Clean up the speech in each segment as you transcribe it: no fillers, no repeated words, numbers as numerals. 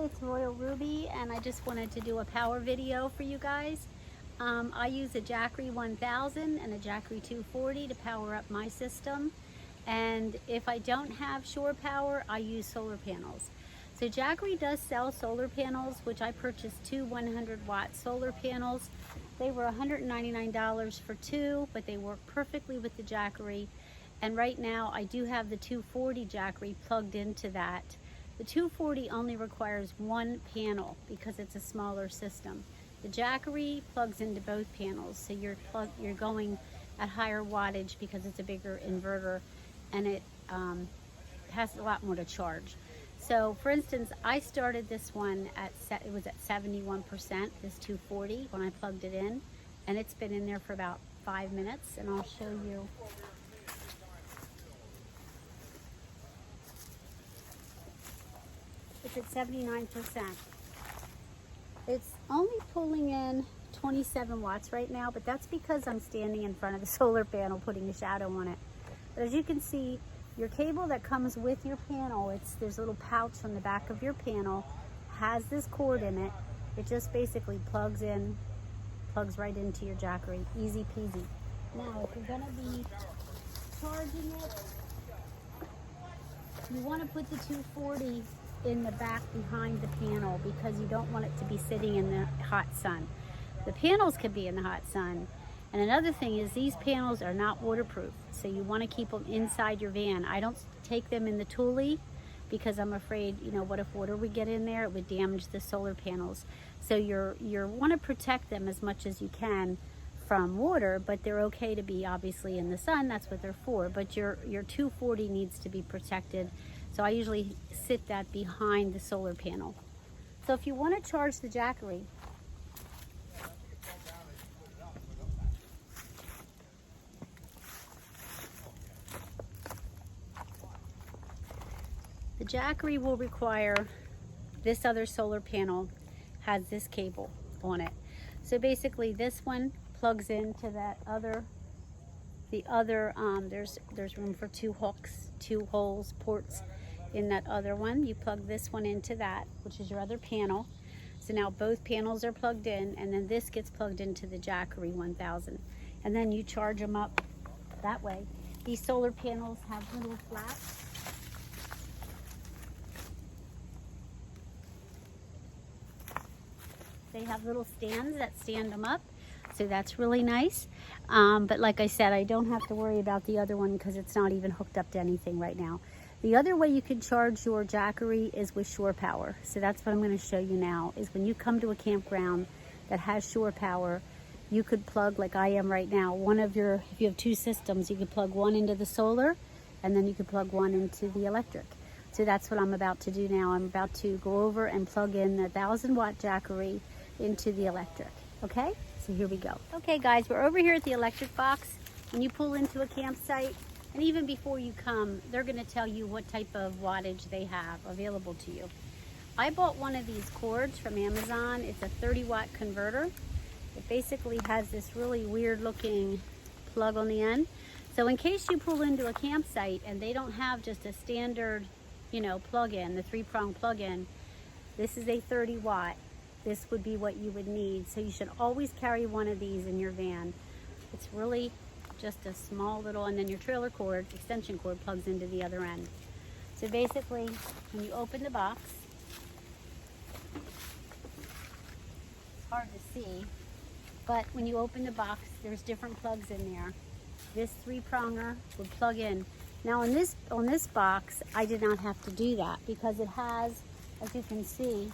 it's Royal Ruby, and I just wanted to do a power video for you guys. I use a Jackery 1000 and a Jackery 240 to power up my system. And if I don't have shore power, I use solar panels. So Jackery does sell solar panels, which I purchased two 100-watt solar panels. They were $199 for two, but they work perfectly with the Jackery. And right now I do have the 240 Jackery plugged into that. The 240 only requires one panel because it's a smaller system. The Jackery plugs into both panels, so you're going at higher wattage because it's a bigger inverter, and it has a lot more to charge. So for instance, I started this one it was at 71%, this 240, when I plugged it in, and it's been in there for about 5 minutes, and I'll show you. It's at 79%. It's only pulling in 27 watts right now, but that's because I'm standing in front of the solar panel putting a shadow on it. But as you can see, your cable that comes with your panel, there's a little pouch on the back of your panel, has this cord in it. It just basically plugs right into your Jackery. Easy peasy. Now, if you're gonna be charging it, you wanna put the 240 in the back behind the panel because you don't want it to be sitting in the hot sun. The panels can be in the hot sun. And another thing is these panels are not waterproof, so you want to keep them inside your van. I don't take them in the Thule because I'm afraid, what if water would get in there? It would damage the solar panels. So you want to protect them as much as you can from water, but they're okay to be obviously in the sun. That's what they're for. But your 240 needs to be protected. So I usually sit that behind the solar panel. So if you want to charge the Jackery, the Jackery will require this other solar panel has this cable on it. So basically this one plugs into that other, there's room for two hooks, two holes, ports in that other one. You plug this one into that, which is your other panel. So now both panels are plugged in, and then this gets plugged into the Jackery 1000. And then you charge them up that way. These solar panels have little flaps. They have little stands that stand them up, so that's really nice. But like I said, I don't have to worry about the other one because it's not even hooked up to anything right now. The other way you can charge your Jackery is with shore power. So that's what I'm going to show you now, is when you come to a campground that has shore power, you could plug, like I am right now, if you have two systems, you could plug one into the solar, and then you could plug one into the electric. So that's what I'm about to do now. I'm about to go over and plug in the 1000-watt Jackery into the electric. Okay, so here we go. Okay guys, we're over here at the electric box. When you pull into a campsite, and even before you come, they're going to tell you what type of wattage they have available to you. I bought one of these cords from Amazon. It's a 30-watt converter. It basically has this really weird looking plug on the end. So in case you pull into a campsite and they don't have just a standard, plug-in, the 3-prong plug-in, this is a 30-watt. This would be what you would need. So you should always carry one of these in your van. It's really just a small little, and then your trailer cord, extension cord, plugs into the other end. So basically, when you open the box, it's hard to see, but when you open the box, there's different plugs in there. This 3-pronger would plug in. Now on this box, I did not have to do that because it has, as you can see,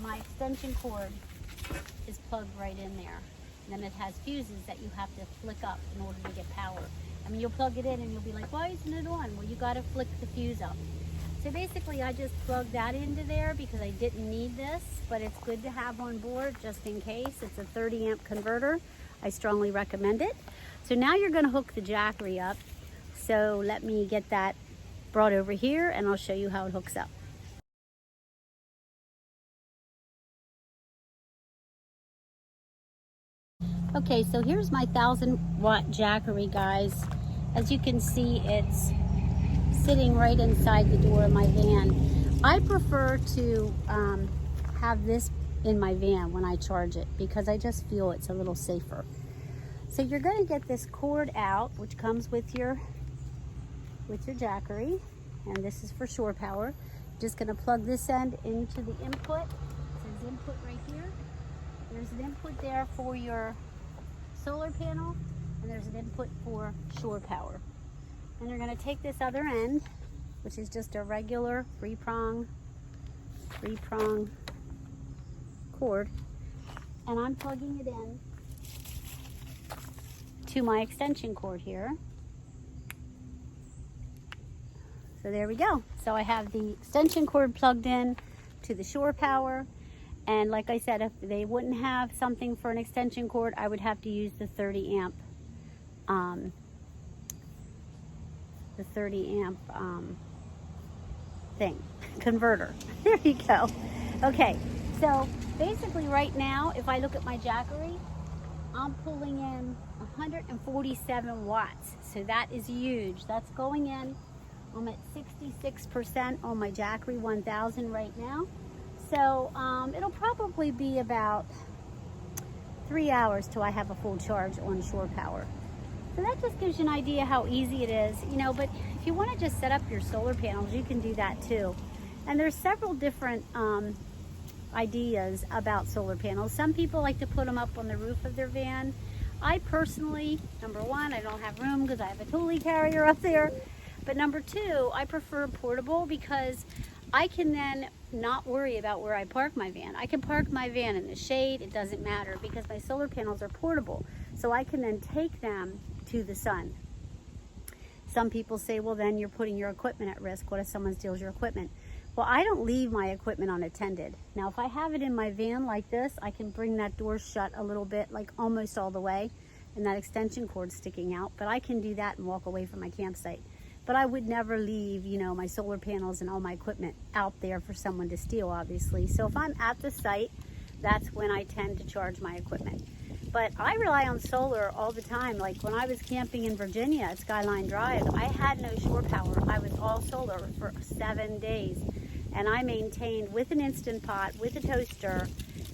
my extension cord is plugged right in there. And then it has fuses that you have to flick up in order to get power. I mean, you'll plug it in and you'll be like, why isn't it on? Well, you got to flick the fuse up. So basically, I just plugged that into there because I didn't need this, but it's good to have on board just in case. It's a 30-amp converter. I strongly recommend it. So now you're going to hook the Jackery up. So let me get that brought over here and I'll show you how it hooks up. Okay, so here's my 1000-watt Jackery, guys. As you can see, it's sitting right inside the door of my van. I prefer to have this in my van when I charge it because I just feel it's a little safer. So you're going to get this cord out, which comes with your Jackery, and this is for shore power. Just going to plug this end into the input. It says input right here. There's an input there for your solar panel, and there's an input for shore power. And you're going to take this other end, which is just a regular three-prong cord, and I'm plugging it in to my extension cord here. So there we go. So I have the extension cord plugged in to the shore power, and like I said, if they wouldn't have something for an extension cord, I would have to use the 30 amp thing, converter. There you go. Okay, so basically right now, if I look at my Jackery, I'm pulling in 147 watts. So that is huge. That's going in. I'm at 66% on my Jackery 1000 right now. So it'll probably be about 3 hours till I have a full charge on shore power. So that just gives you an idea how easy it is, you know. But if you want to just set up your solar panels, you can do that too. And there's several different ideas about solar panels. Some people like to put them up on the roof of their van. I personally, number one, I don't have room because I have a trolley carrier up there. But number two, I prefer portable because I can then not worry about where I park my van. I can park my van in the shade, it doesn't matter, because my solar panels are portable. So I can then take them to the sun. Some people say, well, then you're putting your equipment at risk. What if someone steals your equipment? Well, I don't leave my equipment unattended. Now, if I have it in my van like this, I can bring that door shut a little bit, like almost all the way, and that extension cord sticking out. But I can do that and walk away from my campsite. But I would never leave, you know, my solar panels and all my equipment out there for someone to steal, obviously. So if I'm at the site, that's when I tend to charge my equipment. But I rely on solar all the time. Like when I was camping in Virginia at Skyline Drive, I had no shore power. I was all solar for 7 days. And I maintained with an Instant Pot, with a toaster,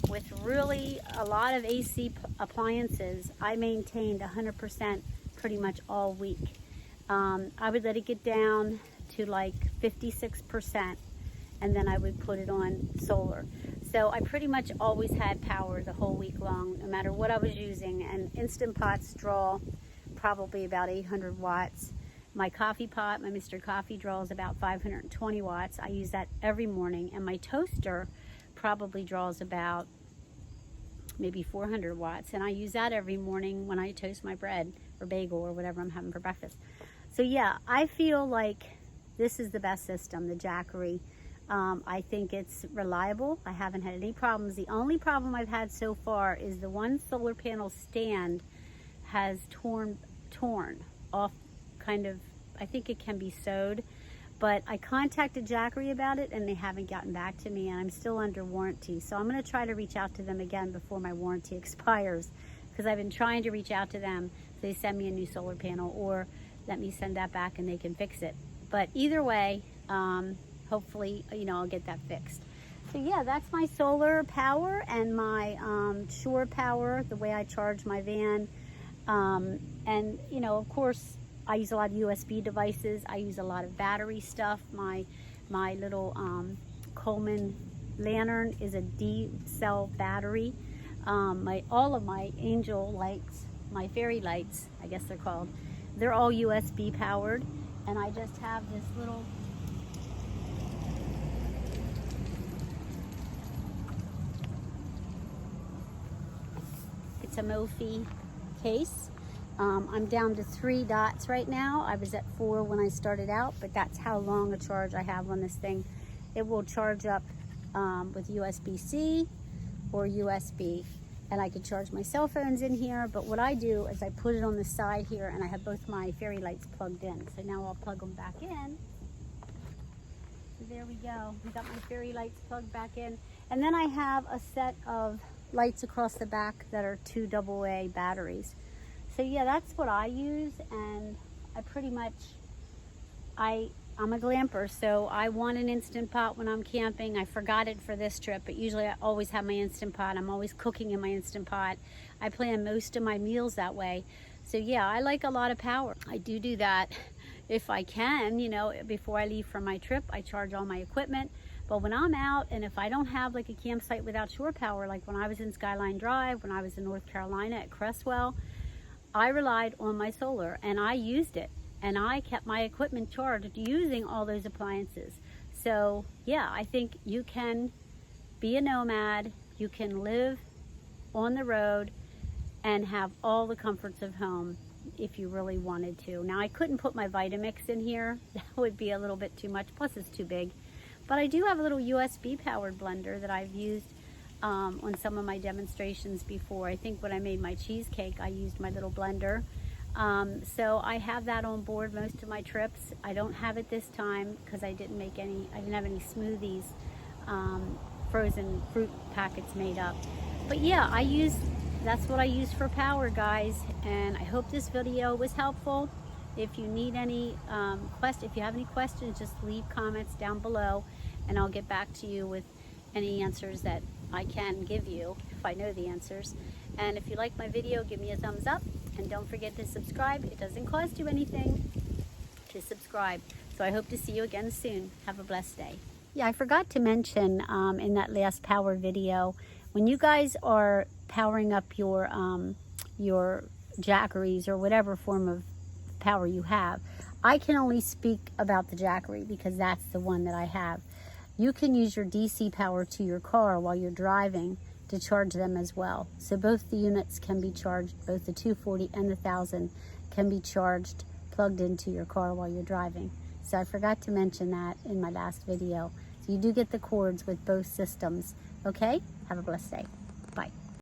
with really a lot of AC appliances, I maintained 100% pretty much all week. I would let it get down to like 56%, and then I would put it on solar. So I pretty much always had power the whole week long, no matter what I was using. And Instant Pots draw probably about 800 watts. My coffee pot, my Mr. Coffee, draws about 520 watts. I use that every morning. And my toaster probably draws about maybe 400 watts. And I use that every morning when I toast my bread or bagel or whatever I'm having for breakfast. So yeah, I feel like this is the best system, the Jackery. I think it's reliable. I haven't had any problems. The only problem I've had so far is the one solar panel stand has torn off, kind of. I think it can be sewed, but I contacted Jackery about it and they haven't gotten back to me, and I'm still under warranty. So I'm going to try to reach out to them again before my warranty expires, because I've been trying to reach out to them so they send me a new solar panel, or let me send that back and they can fix it. But either way, hopefully, you know, I'll get that fixed. So yeah, that's my solar power and my shore power, the way I charge my van. And you know, of course, I use a lot of USB devices. I use a lot of battery stuff. My little Coleman lantern is a D-cell battery. All of my angel lights, my fairy lights, I guess they're called, they're all USB powered. And I just have this little it's a Mophie case. I'm down to 3 dots right now. I was at 4 when I started out, but that's how long a charge I have on this thing. It will charge up with USB-C or USB, and I could charge my cell phones in here. But what I do is I put it on the side here, and I have both my fairy lights plugged in. So now I'll plug them back in. So there we go. I got my fairy lights plugged back in. And then I have a set of lights across the back that are 2 AA batteries. So yeah, that's what I use, and I pretty much, I I'm a glamper, so I want an Instant Pot when I'm camping. I forgot it for this trip, but usually I always have my Instant Pot. I'm always cooking in my Instant Pot. I plan most of my meals that way. So yeah, I like a lot of power. I do that if I can, you know, before I leave for my trip. I charge all my equipment. But when I'm out, and if I don't have like a campsite without shore power, like when I was in Skyline Drive, when I was in North Carolina at Cresswell, I relied on my solar and I used it. And I kept my equipment charged using all those appliances. So yeah, I think you can be a nomad. You can live on the road and have all the comforts of home if you really wanted to. Now I couldn't put my Vitamix in here. That would be a little bit too much, plus it's too big. But I do have a little USB powered blender that I've used on some of my demonstrations before. I think when I made my cheesecake, I used my little blender. So I have that on board most of my trips. I don't have it this time because I didn't have any smoothies, frozen fruit packets made up. But yeah, that's what I use for power, guys. And I hope this video was helpful. If you need any if you have any questions, just leave comments down below and I'll get back to you with any answers that I can give you if I know the answers. And if you like my video, give me a thumbs up and don't forget to subscribe. It doesn't cost you anything to subscribe. So I hope to see you again soon. Have a blessed day. Yeah, I forgot to mention in that last power video, when you guys are powering up your Jackeries or whatever form of power you have, I can only speak about the Jackery because that's the one that I have. You can use your DC power to your car while you're driving to charge them as well. So both the units can be charged, both the 240 and the 1000 can be charged, plugged into your car while you're driving. So I forgot to mention that in my last video. So you do get the cords with both systems. Okay? Have a blessed day.